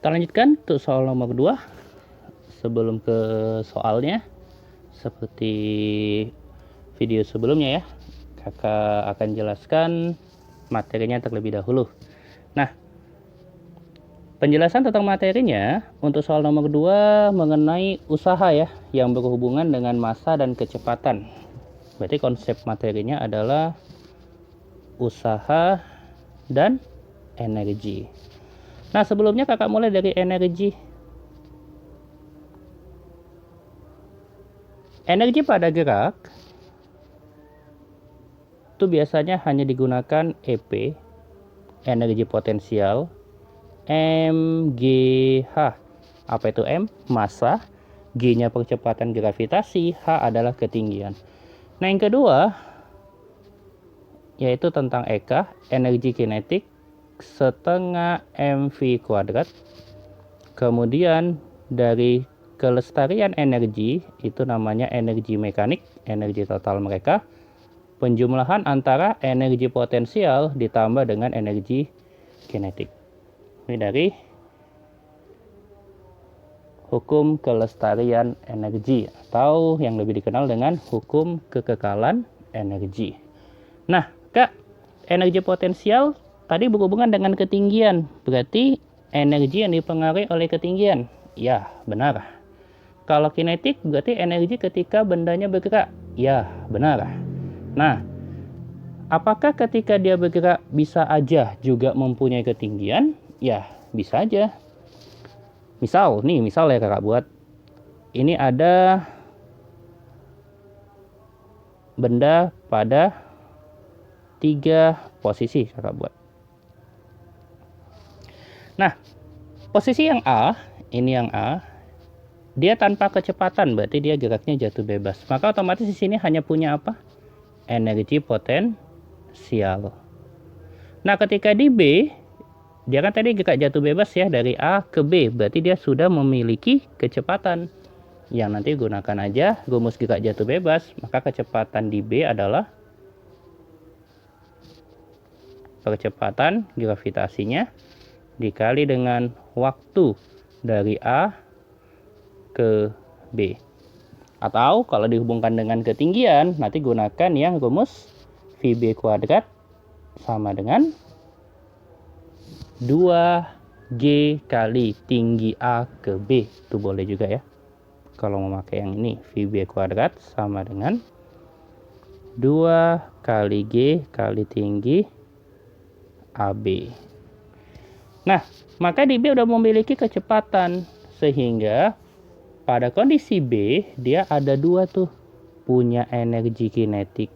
Kita lanjutkan untuk soal nomor 2. Sebelum ke soalnya, seperti video sebelumnya ya, kakak akan jelaskan materinya terlebih dahulu. Nah, penjelasan tentang materinya untuk soal nomor 2 mengenai usaha ya, yang berhubungan dengan massa dan kecepatan. Berarti konsep materinya adalah usaha dan energi. Nah, sebelumnya kakak mulai dari energi. Energi pada gerak itu biasanya hanya digunakan EP, energi potensial, MGH. Apa itu M? Massa. G-nya percepatan gravitasi, H adalah ketinggian. Nah, yang kedua yaitu tentang EK, energi kinetik, setengah mv kuadrat. Kemudian dari kelestarian energi itu namanya energi mekanik, energi total mereka, penjumlahan antara energi potensial ditambah dengan energi kinetik. Ini dari hukum kelestarian energi atau yang lebih dikenal dengan hukum kekekalan energi. Nah, Kak, energi potensial tadi berhubungan dengan ketinggian, berarti energi yang dipengaruhi oleh ketinggian. Ya, benar. Kalau kinetik berarti energi ketika bendanya bergerak. Ya, benar. Nah, apakah ketika dia bergerak bisa aja juga mempunyai ketinggian? Ya, bisa aja. Misal ya kakak buat. Ini ada benda pada 3 posisi kakak buat. Nah, posisi yang A, ini yang A, dia tanpa kecepatan, berarti dia geraknya jatuh bebas. Maka otomatis di sini hanya punya apa? Energi potensial. Nah, ketika di B, dia kan tadi gerak jatuh bebas ya dari A ke B, berarti dia sudah memiliki kecepatan. Yang nanti gunakan aja rumus gerak jatuh bebas, maka kecepatan di B adalah percepatan gravitasinya dikali dengan waktu dari A ke B. Atau kalau dihubungkan dengan ketinggian, nanti gunakan yang rumus VB kuadrat sama dengan 2G kali tinggi A ke B. Itu boleh juga ya. Kalau memakai yang ini, VB kuadrat sama dengan 2 kali G kali tinggi AB. Nah, maka di B udah memiliki kecepatan, sehingga pada kondisi B dia ada 2 tuh, punya energi kinetik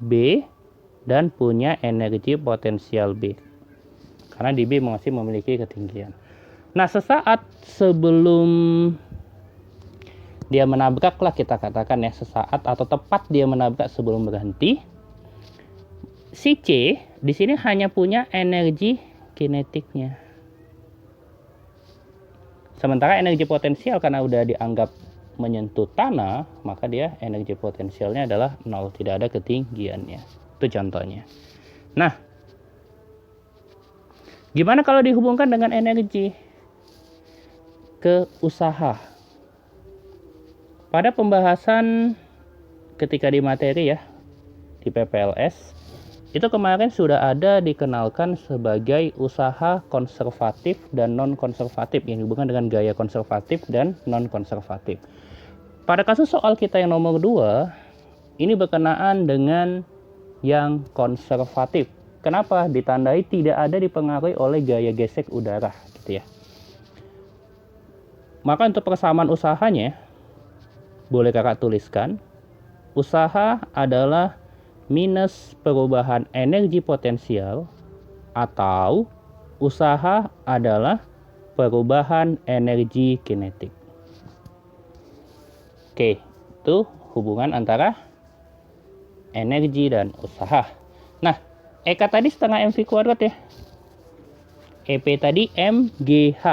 B dan punya energi potensial B, karena di B masih memiliki ketinggian. Nah, sesaat sebelum dia menabrak lah, kita katakan ya, sesaat atau tepat dia menabrak sebelum berhenti, si C di sini hanya punya energi kinetiknya. Sementara energi potensial karena udah dianggap menyentuh tanah, maka dia energi potensialnya adalah 0, tidak ada ketinggiannya. Itu contohnya. Nah, gimana kalau dihubungkan dengan energi ke usaha? Pada pembahasan ketika di materi ya, di PPLS, itu kemarin sudah ada dikenalkan sebagai usaha konservatif dan non-konservatif, yang dihubungkan dengan gaya konservatif dan non-konservatif. Pada kasus soal kita yang nomor 2, ini berkenaan dengan yang konservatif. Kenapa? Ditandai tidak ada dipengaruhi oleh gaya gesek udara, gitu ya. Maka untuk persamaan usahanya, boleh kakak tuliskan, usaha adalah minus perubahan energi potensial, atau usaha adalah perubahan energi kinetik. Oke, itu hubungan antara energi dan usaha. Nah, EK tadi setengah mv kuadrat ya. EP tadi MGH.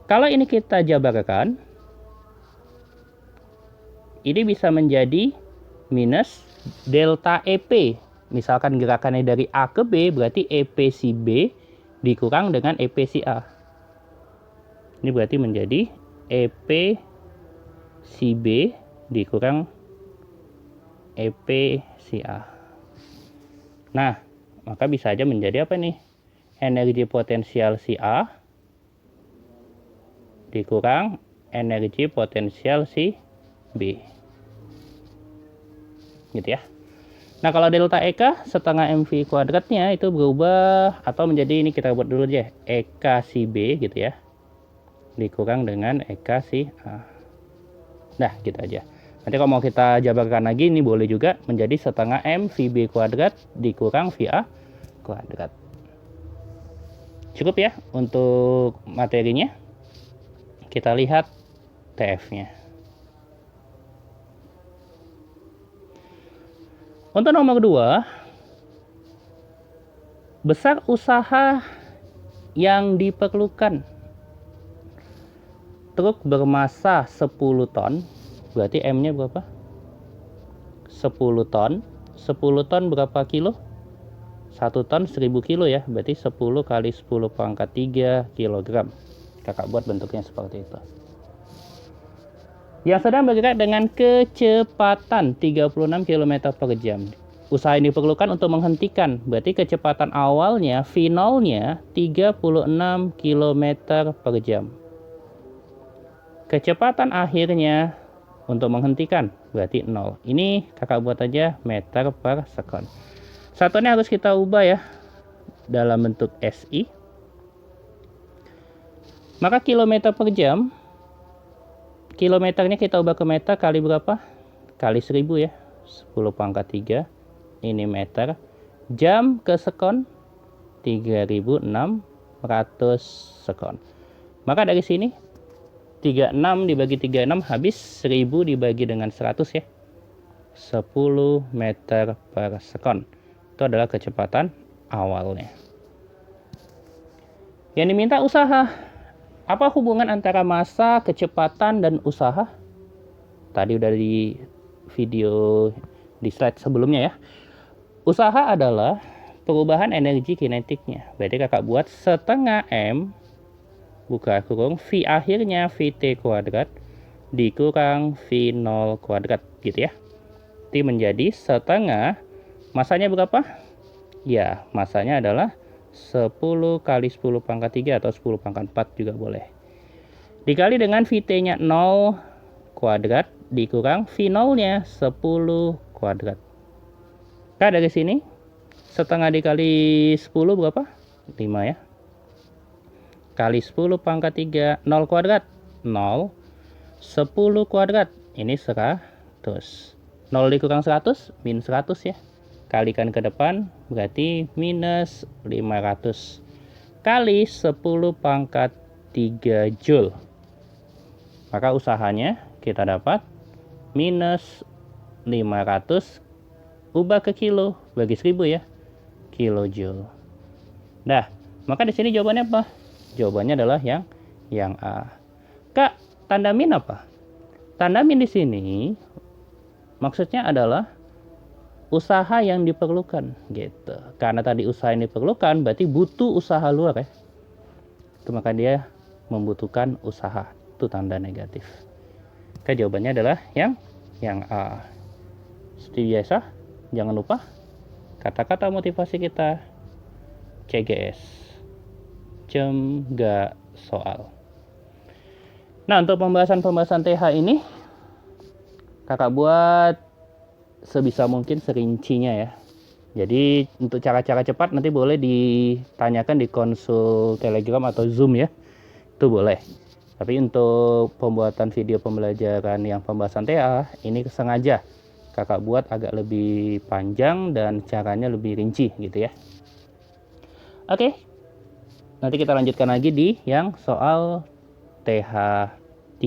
Kalau ini kita jabarkan, ini bisa menjadi minus delta EP. Misalkan gerakannya dari A ke B, berarti EP si B dikurang dengan EP si A. Ini berarti menjadi EP si B dikurang EP si A. Nah, maka bisa aja menjadi apa nih? Energi potensial si A dikurang energi potensial si B. Gitu ya. Nah, kalau delta EK setengah MV kuadratnya itu berubah atau menjadi, ini kita buat dulu aja, EK si B gitu ya. Dikurang dengan EK si A. Nah, gitu aja. Nanti kalau mau kita jabarkan lagi, ini boleh juga menjadi setengah M VB kuadrat dikurang VA kuadrat. Cukup ya untuk materinya. Kita lihat TF-nya. Untuk nomor 2, besar usaha yang diperlukan. Truk bermasa 10 ton, berarti M-nya berapa? 10 ton. 10 ton berapa kilo? 1 ton 1000 kilo ya, berarti 10 kali 10 pangkat 3 kg. Kakak buat bentuknya seperti itu. Yang sedang bergerak dengan kecepatan 36 km per jam. Usaha ini diperlukan untuk menghentikan, berarti kecepatan awalnya, finalnya 36 km per jam. Kecepatan akhirnya untuk menghentikan, berarti 0. Ini kakak buat aja meter per second. Satuannya harus kita ubah ya, dalam bentuk SI. Maka kilometer per jam, kilometernya kita ubah ke meter kali berapa? Kali 1000 ya. 10 pangkat 3. Ini meter. Jam ke sekon 3600 sekon. Maka dari sini 36 dibagi 36 habis, 1000 dibagi dengan 100 ya. 10 meter per sekon. Itu adalah kecepatan awalnya. Yang diminta usaha. Apa hubungan antara massa, kecepatan, dan usaha? Tadi udah di video di slide sebelumnya ya. Usaha adalah perubahan energi kinetiknya. Berarti kakak buat setengah M buka kurung V akhirnya VT kuadrat dikurang V0 kuadrat gitu ya. Itu menjadi setengah, masanya berapa? Ya, masanya adalah 10 kali 10 pangkat 3 atau 10 pangkat 4 juga boleh. Dikali dengan VT-nya 0 kuadrat dikurang V0-nya 10 kuadrat. Nah, dari sini setengah dikali 10 berapa? 5 ya. Kali 10 pangkat 3, 0 kuadrat. 0. 10 kuadrat. Ini 100. 0 dikurang 100, min 100 ya. Kalikan ke depan, berarti minus 500. Kali 10 pangkat 3 Joule. Maka usahanya kita dapat minus 500 ubah ke kilo bagi 1000 ya. Kilojoule. Nah, maka di sini jawabannya apa? Jawabannya adalah yang A. Kak, tanda min apa? Tanda min di sini maksudnya adalah usaha yang diperlukan gitu. Karena tadi usaha yang diperlukan berarti butuh usaha luar ya. Itu maka dia membutuhkan usaha. Itu tanda negatif. Oke, jawabannya adalah yang A. Seperti biasa, jangan lupa kata-kata motivasi kita CGS. Gak soal. Nah, untuk pembahasan TH ini kakak buat sebisa mungkin serincinya ya. Jadi untuk cara-cara cepat nanti boleh ditanyakan di konsul Telegram atau Zoom ya. Itu boleh. Tapi untuk pembuatan video pembelajaran yang pembahasan TA ini sengaja kakak buat agak lebih panjang dan caranya lebih rinci gitu ya. Oke. Nanti kita lanjutkan lagi di yang soal TH3.